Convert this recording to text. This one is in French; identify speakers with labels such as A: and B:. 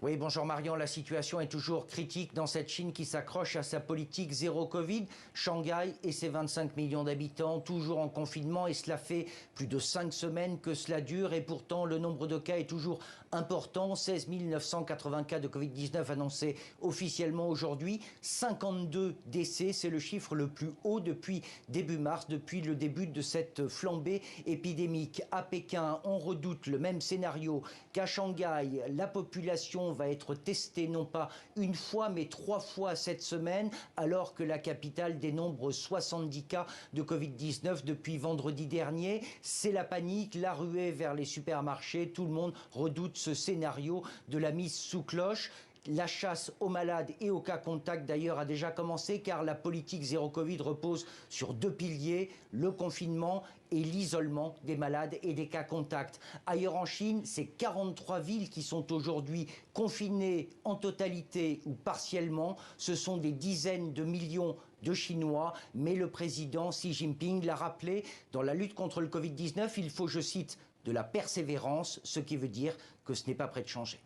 A: Oui, bonjour Marion. La situation est toujours critique dans cette Chine qui s'accroche à sa politique zéro Covid. Shanghai et ses 25 millions d'habitants, toujours en confinement, et cela fait plus de 5 semaines que cela dure. Et pourtant, le nombre de cas est toujours important. 16 980 cas de Covid-19 annoncés officiellement aujourd'hui. 52 décès, c'est le chiffre le plus haut depuis début mars, depuis le début de cette flambée épidémique. À Pékin, on redoute le même scénario qu'à Shanghai. La population va être testée non pas une fois mais 3 fois cette semaine, alors que la capitale dénombre 70 cas de Covid-19 depuis vendredi dernier. C'est la panique, la ruée vers les supermarchés. Tout le monde redoute ce scénario de la mise sous cloche. La chasse aux malades et aux cas contacts d'ailleurs a déjà commencé car la politique zéro Covid repose sur 2 piliers, le confinement et l'isolement des malades et des cas contacts. Ailleurs en Chine, c'est 43 villes qui sont aujourd'hui confinées en totalité ou partiellement. Ce sont des dizaines de millions de Chinois, mais le président Xi Jinping l'a rappelé, dans la lutte contre le Covid-19, il faut, je cite, de la persévérance, ce qui veut dire que ce n'est pas prêt de changer.